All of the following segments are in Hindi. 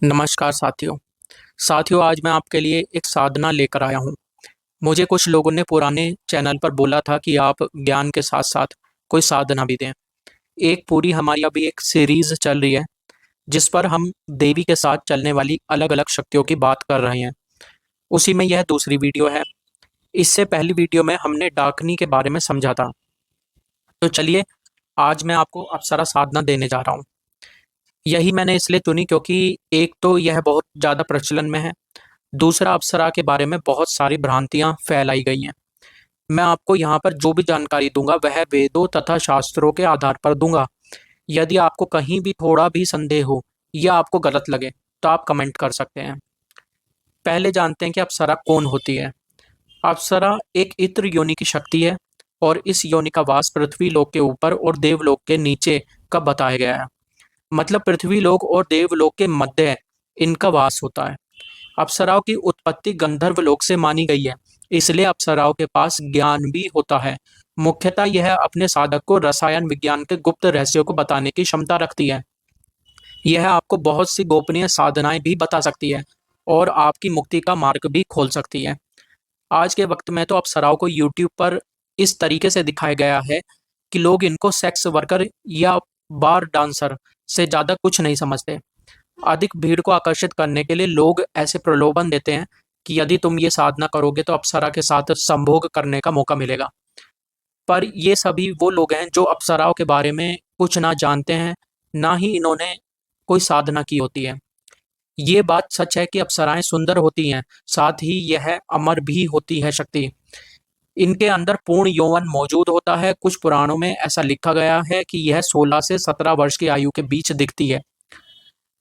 नमस्कार साथियों आज मैं आपके लिए एक साधना लेकर आया हूँ। मुझे कुछ लोगों ने पुराने चैनल पर बोला था कि आप ज्ञान के साथ साथ कोई साधना भी दें। एक पूरी हमारी अभी एक सीरीज चल रही है जिस पर हम देवी के साथ चलने वाली अलग अलग शक्तियों की बात कर रहे हैं। उसी में यह दूसरी वीडियो है। इससे पहली वीडियो में हमने डाकनी के बारे में समझा था। तो चलिए, आज मैं आपको अप्सरा साधना देने जा रहा हूँ। यही मैंने इसलिए चुनी क्योंकि एक तो यह बहुत ज़्यादा प्रचलन में है, दूसरा अप्सरा के बारे में बहुत सारी भ्रांतियां फैलाई गई हैं। मैं आपको यहाँ पर जो भी जानकारी दूंगा वह वेदों तथा शास्त्रों के आधार पर दूंगा। यदि आपको कहीं भी थोड़ा भी संदेह हो या आपको गलत लगे तो आप कमेंट कर सकते हैं। पहले जानते हैं कि अप्सरा कौन होती है। अप्सरा एक इत्र योनि की शक्ति है और इस योनि का वास पृथ्वी लोक के ऊपर और देवलोक के नीचे का बताया गया है। मतलब पृथ्वी लोक और देवलोक के मध्य इनका वास होता है। अप्सराओं की उत्पत्ति गंधर्व लोक से मानी गई है, इसलिए अप्सराओं के पास ज्ञान भी होता है। मुख्यतः यह अपने साधक को रसायन विज्ञान के गुप्त रहस्यों को बताने की क्षमता रखती है। यह आपको बहुत सी गोपनीय साधनाएं भी बता सकती है और आपकी मुक्ति का मार्ग भी खोल सकती है। आज के वक्त में तो अप्सराओं को यूट्यूब पर इस तरीके से दिखाया गया है कि लोग इनको सेक्स वर्कर या बार डांसर से ज़्यादा कुछ नहीं समझते। अधिक भीड़ को आकर्षित करने के लिए लोग ऐसे प्रलोभन देते हैं कि यदि तुम ये साधना करोगे तो अप्सरा के साथ संभोग करने का मौका मिलेगा। पर ये सभी वो लोग हैं जो अप्सराओं के बारे में कुछ ना जानते हैं, ना ही इन्होंने कोई साधना की होती है। ये बात सच है कि अप्सराएं सुंदर होती हैं, साथ ही यह अमर भी होती है शक्ति। इनके अंदर पूर्ण यौवन मौजूद होता है। कुछ पुराणों में ऐसा लिखा गया है कि यह 16 से 17 वर्ष की आयु के बीच दिखती है।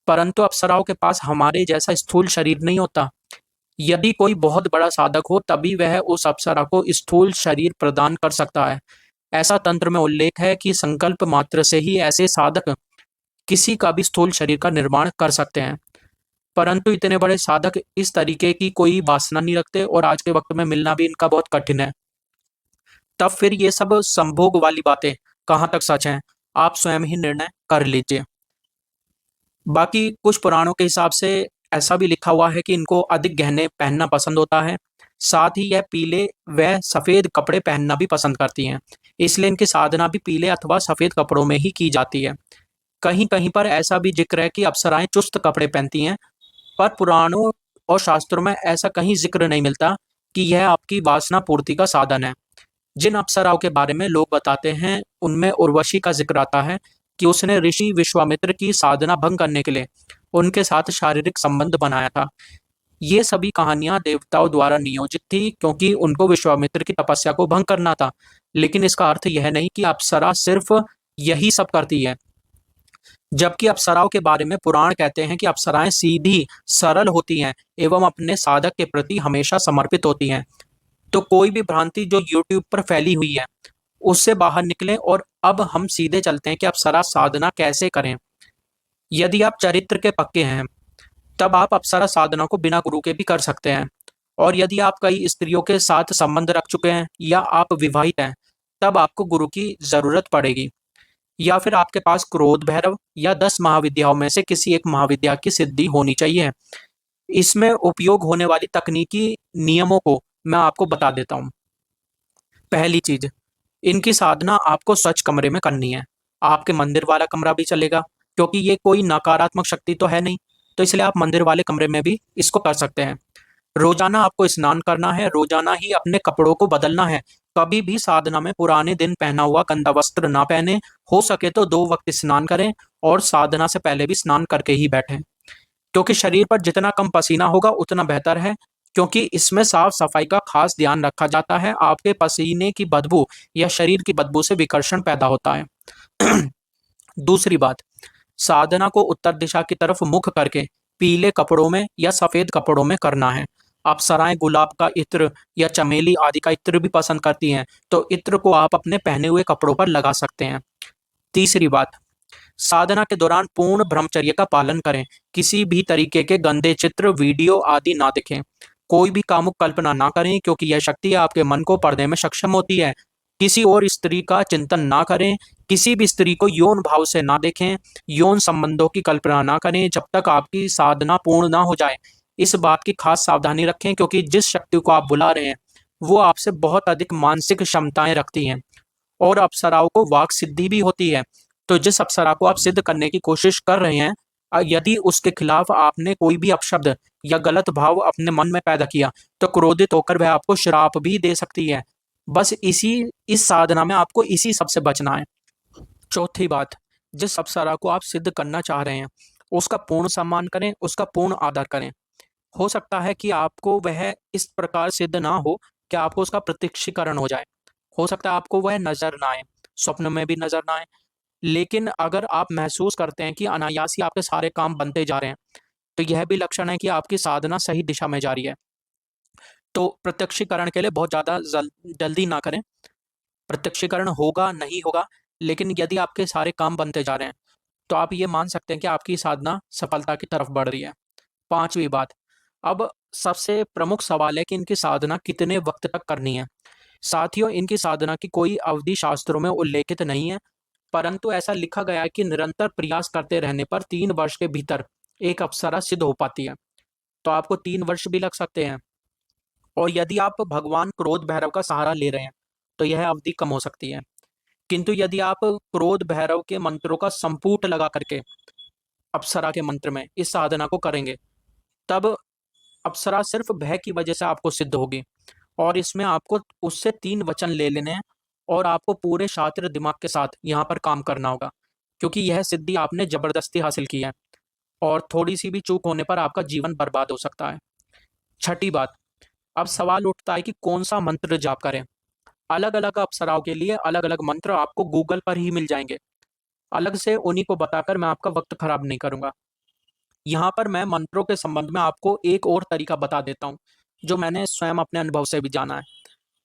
परंतु अप्सराओं के पास हमारे जैसा स्थूल शरीर नहीं होता। यदि कोई बहुत बड़ा साधक हो तभी वह उस अप्सरा को स्थूल शरीर प्रदान कर सकता है। ऐसा तंत्र में उल्लेख है कि संकल्प मात्र से ही ऐसे साधक किसी का भी स्थूल शरीर का निर्माण कर सकते हैं। परंतु इतने बड़े साधक इस तरीके की कोई वासना नहीं रखते और आज के वक्त में मिलना भी इनका बहुत कठिन है। तब फिर ये सब संभोग वाली बातें कहाँ तक सच हैं, आप स्वयं ही निर्णय कर लीजिए। बाकी कुछ पुराणों के हिसाब से ऐसा भी लिखा हुआ है कि इनको अधिक गहने पहनना पसंद होता है। साथ ही यह पीले व सफ़ेद कपड़े पहनना भी पसंद करती हैं। इसलिए इनकी साधना भी पीले अथवा सफ़ेद कपड़ों में ही की जाती है। कहीं-कहीं पर ऐसा भी ज़िक्र है कि अप्सराएँ चुस्त कपड़े पहनती हैं, पर पुराणों और शास्त्रों में ऐसा कहीं ज़िक्र नहीं मिलता कि यह आपकी वासना पूर्ति का साधन है। जिन अप्सराओं के बारे में लोग बताते हैं, उनमें उर्वशी का ज़िक्र आता है कि उसने ऋषि विश्वामित्र की साधना भंग करने के लिए उनके साथ शारीरिक संबंध बनाया था। ये सभी कहानियाँ देवताओं द्वारा नियोजित थी क्योंकि उनको विश्वामित्र की तपस्या को भंग करना था। लेकिन इसका अर्थ यह नहीं कि अप्सरा सिर्फ यही सब करती है। जबकि अप्सराओं के बारे में पुराण कहते हैं कि अप्सराएं सीधी, सरल होती हैं एवं अपने साधक के प्रति हमेशा समर्पित होती हैं। तो कोई भी भ्रांति जो यूट्यूब पर फैली हुई है, उससे बाहर निकलें और अब हम सीधे चलते हैं कि अप्सरा साधना कैसे करें। यदि आप चरित्र के पक्के हैं, तब आप अप्सरा साधना को बिना गुरु के भी कर सकते हैं। और यदि आप कई स्त्रियों के साथ संबंध रख चुके हैं या आप विवाहित हैं, तब आपको गुरु की ज़रूरत पड़ेगी। या फिर आपके पास क्रोध भैरव या 10 महाविद्याओं में से किसी एक महाविद्या की सिद्धि होनी चाहिए। इसमें उपयोग होने वाली तकनीकी नियमों को मैं आपको बता देता हूँ। पहली चीज़, इनकी साधना आपको स्वच्छ कमरे में करनी है। आपके मंदिर वाला कमरा भी चलेगा क्योंकि ये कोई नकारात्मक शक्ति तो है नहीं, तो इसलिए आप मंदिर वाले कमरे में भी इसको कर सकते हैं। रोज़ाना आपको स्नान करना है, रोज़ाना ही अपने कपड़ों को बदलना है। कभी भी साधना में पुराने दिन पहना हुआ गंदा वस्त्र ना पहने। हो सके तो 2 वक़्त स्नान करें और साधना से पहले भी स्नान करके ही बैठें। क्योंकि शरीर पर जितना कम पसीना होगा उतना बेहतर है, क्योंकि इसमें साफ-सफाई का खास ध्यान रखा जाता है। आपके पसीने की बदबू या शरीर की बदबू से विकर्षण पैदा होता है। दूसरी बात, साधना को उत्तर दिशा की तरफ मुख करके पीले कपड़ों में या सफ़ेद कपड़ों में करना है। अप्सराएँ गुलाब का इत्र या चमेली आदि का इत्र भी पसंद करती हैं, तो इत्र को आप अपने पहने हुए कपड़ों पर लगा सकते हैं। तीसरी बात, साधना के दौरान पूर्ण ब्रह्मचर्य का पालन करें। किसी भी तरीके के गंदे चित्र, वीडियो आदि ना दिखें। कोई भी कामुक कल्पना ना करें क्योंकि यह शक्ति आपके मन को पढ़ने में सक्षम होती है। किसी और स्त्री का चिंतन ना करें, किसी भी स्त्री को यौन भाव से ना देखें, यौन संबंधों की कल्पना ना करें जब तक आपकी साधना पूर्ण ना हो जाए। इस बात की खास सावधानी रखें, क्योंकि जिस शक्ति को आप बुला रहे हैं वो आपसे बहुत अधिक मानसिक क्षमताएं रखती हैं और अप्सराओं को वाक सिद्धि भी होती है। तो जिस अप्सरा को आप सिद्ध करने की कोशिश कर रहे हैं, यदि उसके खिलाफ आपने कोई भी अपशब्द या गलत भाव अपने मन में पैदा किया, तो क्रोधित होकर वह आपको श्राप भी दे सकती है। बस इस साधना में आपको इसी सबसे बचना है। चौथी बात, जिस अप्सरा को आप सिद्ध करना चाह रहे हैं उसका पूर्ण सम्मान करें, उसका पूर्ण आदर करें। हो सकता है कि आपको वह इस प्रकार सिद्ध ना हो कि आपको उसका प्रत्यक्षीकरण हो जाए। हो सकता है आपको वह नजर ना आए, स्वप्न में भी नजर ना आए, लेकिन अगर आप महसूस करते हैं कि अनायास ही आपके सारे काम बनते जा रहे हैं, तो यह भी लक्षण है कि आपकी साधना सही दिशा में जा रही है। तो प्रत्यक्षीकरण के लिए बहुत ज़्यादा जल्दी ना करें। प्रत्यक्षीकरण होगा नहीं होगा, लेकिन यदि आपके सारे काम बनते जा रहे हैं तो आप ये मान सकते हैं कि आपकी साधना सफलता की तरफ बढ़ रही है। पांचवी बात, अब सबसे प्रमुख सवाल है कि इनकी साधना कितने वक्त तक करनी है। साथियों, इनकी साधना की कोई अवधि शास्त्रों में उल्लेखित नहीं है, परंतु ऐसा लिखा गया है कि निरंतर प्रयास करते रहने पर 3 वर्ष के भीतर एक अप्सरा सिद्ध हो पाती है। तो आपको 3 वर्ष भी लग सकते हैं। और यदि आप भगवान क्रोध भैरव का सहारा ले रहे हैं तो यह अवधि कम हो सकती है। किंतु यदि आप क्रोध भैरव के मंत्रों का संपुट लगा करके अप्सरा के मंत्र में इस साधना को करेंगे, तब अप्सरा सिर्फ भय की वजह से आपको सिद्ध होगी। और इसमें आपको उससे 3 वचन ले लेने हैं और आपको पूरे शातिर दिमाग के साथ यहाँ पर काम करना होगा, क्योंकि यह सिद्धि आपने जबरदस्ती हासिल की है और थोड़ी सी भी चूक होने पर आपका जीवन बर्बाद हो सकता है। छठी बात, अब सवाल उठता है कि कौन सा मंत्र जाप करें। अलग अलग अप्सराओं के लिए अलग अलग मंत्र आपको गूगल पर ही मिल जाएंगे। अलग से उन्हीं को बताकर मैं आपका वक्त खराब नहीं करूंगा। यहाँ पर मैं मंत्रों के संबंध में आपको एक और तरीका बता देता हूँ, जो मैंने स्वयं अपने अनुभव से भी जाना है।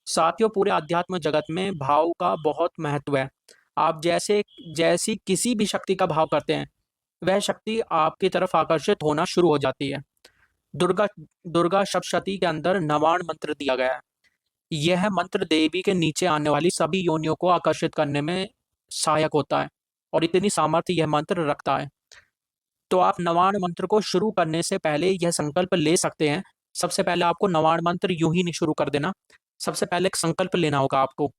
साथियों, पूरे आध्यात्म जगत में भाव का बहुत महत्व है। आप जैसी किसी भी शक्ति का भाव करते हैं, वह शक्ति आपकी तरफ आकर्षित होना शुरू हो जाती है। दुर्गा दुर्गा सप्तशती के अंदर नवाण मंत्र दिया गया है। यह मंत्र देवी के नीचे आने वाली सभी योनियों को आकर्षित करने में सहायक होता है और इतनी सामर्थ्य यह मंत्र रखता है। तो आप नवाण मंत्र को शुरू करने से पहले यह संकल्प ले सकते हैं। सबसे पहले आपको नवाण मंत्र यूं ही नहीं शुरू कर देना। सबसे पहले एक संकल्प लेना होगा आपको।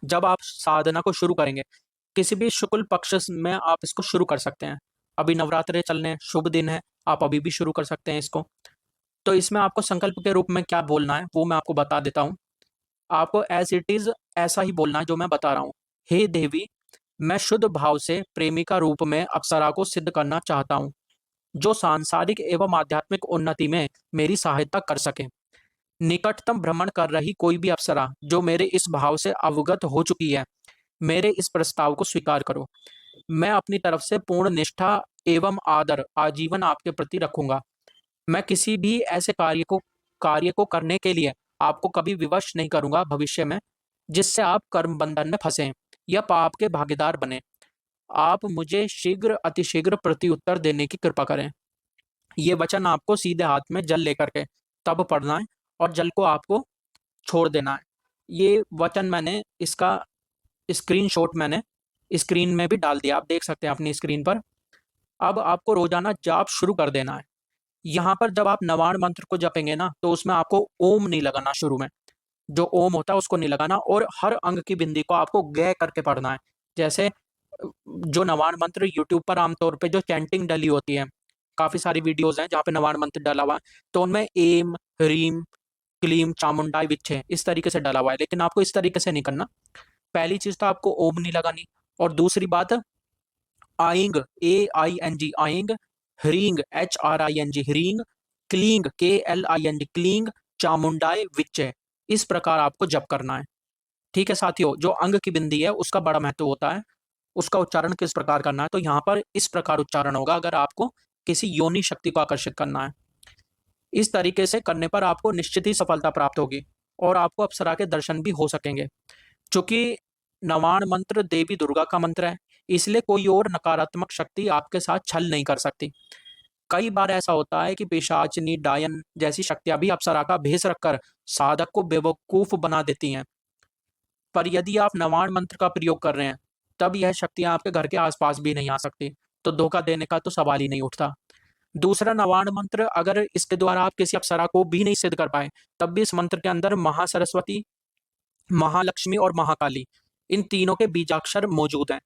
जब आप साधना को शुरू करेंगे, किसी भी शुक्ल पक्ष में आप इसको शुरू कर सकते हैं। अभी नवरात्रे चलने हैं, शुभ दिन है, आप अभी भी शुरू कर सकते हैं इसको। तो इसमें आपको संकल्प के रूप में क्या बोलना है वो मैं आपको बता देता हूँ। आपको एज इट इज ऐसा ही बोलना है जो मैं बता रहा हूँ। हे देवी, मैं शुद्ध भाव से प्रेमिका रूप में अप्सरा को सिद्ध करना चाहता हूँ, जो सांसारिक एवं आध्यात्मिक उन्नति में मेरी सहायता कर सके। निकटतम भ्रमण कर रही कोई भी अप्सरा जो मेरे इस भाव से अवगत हो चुकी है, मेरे इस प्रस्ताव को स्वीकार करो। मैं अपनी तरफ से पूर्ण निष्ठा एवं आदर आजीवन आपके प्रति रखूंगा। मैं किसी भी ऐसे कार्य को करने के लिए आपको कभी विवश नहीं करूंगा भविष्य में, जिससे आप कर्म बंधन में फंसे या पाप के भागीदार बने। आप मुझे शीघ्र अतिशीघ्र प्रत्युत्तर देने की कृपा करें। ये वचन आपको सीधे हाथ में जल लेकर के तब पढ़ना है और जल को आपको छोड़ देना है। ये वचन मैंने इसका स्क्रीनशॉट मैंने स्क्रीन में भी डाल दिया, आप देख सकते हैं अपनी स्क्रीन पर। अब आपको रोजाना जाप शुरू कर देना है। यहाँ पर जब आप नवाण मंत्र को जपेंगे ना, तो उसमें आपको ओम नहीं लगाना शुरू में। जो ओम होता है उसको नहीं लगाना, और हर अंग की बिंदी को आपको ग करके पढ़ना है। जैसे जो नवाण मंत्र यूट्यूब पर आमतौर पे जो चैंटिंग डली होती है, काफी सारी वीडियोस हैं जहाँ पे नवाण मंत्र डला हुआ है, तो उनमें एम ह्रीम क्लीम चामुंडाई विच्छे इस तरीके से डला हुआ है, लेकिन आपको इस तरीके से नहीं करना। पहली चीज तो आपको ओम नहीं लगानी, और दूसरी बात आइंग AING आइंग, ह्रींग HRING ह्रींग, क्लींग KLING क्लींग, चामुंडाई विच्चे, इस प्रकार आपको जप करना है। ठीक है साथियों, जो अंग की बिंदी है उसका बड़ा महत्व होता है। उसका उच्चारण किस प्रकार करना है, तो यहाँ पर इस प्रकार उच्चारण होगा अगर आपको किसी योनि शक्ति को आकर्षित करना है। इस तरीके से करने पर आपको निश्चित ही सफलता प्राप्त होगी और आपको अप्सरा के दर्शन भी हो सकेंगे। चूंकि नवाण मंत्र देवी दुर्गा का मंत्र है, इसलिए कोई और नकारात्मक शक्ति आपके साथ छल नहीं कर सकती। कई बार ऐसा होता है कि पिशाचनी डायन जैसी शक्तियां भी अप्सरा का भेष रखकर साधक को बेवकूफ बना देती हैं। पर यदि आप नवाण मंत्र का प्रयोग कर रहे हैं, तब यह शक्तियाँ आपके घर के आस-पास भी नहीं आ सकती। तो धोखा देने का तो सवाल ही नहीं उठता। दूसरा नवाण मंत्र, अगर इसके द्वारा आप किसी अप्सरा को भी नहीं सिद्ध कर पाए, तब भी इस मंत्र के अंदर महासरस्वती, महालक्ष्मी और महाकाली, इन तीनों के बीजाक्षर मौजूद हैं।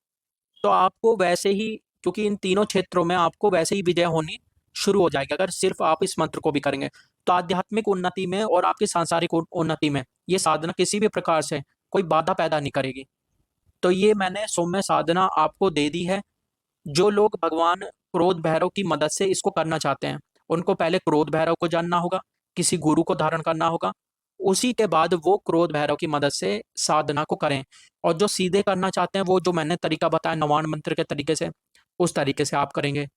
तो आपको वैसे ही, क्योंकि इन तीनों क्षेत्रों में आपको वैसे ही विजय होनी शुरू हो जाएगी अगर सिर्फ आप इस मंत्र को भी करेंगे। तो आध्यात्मिक उन्नति में और आपकी सांसारिक उन्नति में ये साधना किसी भी प्रकार से कोई बाधा पैदा नहीं करेगी। तो ये मैंने सौम्य साधना आपको दे दी है। जो लोग भगवान क्रोध भैरव की मदद से इसको करना चाहते हैं, उनको पहले क्रोध भैरव को जानना होगा, किसी गुरु को धारण करना होगा, उसी के बाद वो क्रोध भैरव की मदद से साधना को करें। और जो सीधे करना चाहते हैं, वो जो मैंने तरीका बताया नवाण मंत्र के तरीके से, उस तरीके से आप करेंगे।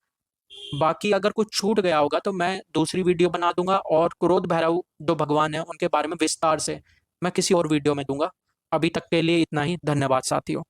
बाकी अगर कुछ छूट गया होगा तो मैं दूसरी वीडियो बना दूंगा, और क्रोध भैरव जो भगवान है उनके बारे में विस्तार से मैं किसी और वीडियो में दूंगा। अभी तक के लिए इतना ही। धन्यवाद साथियों।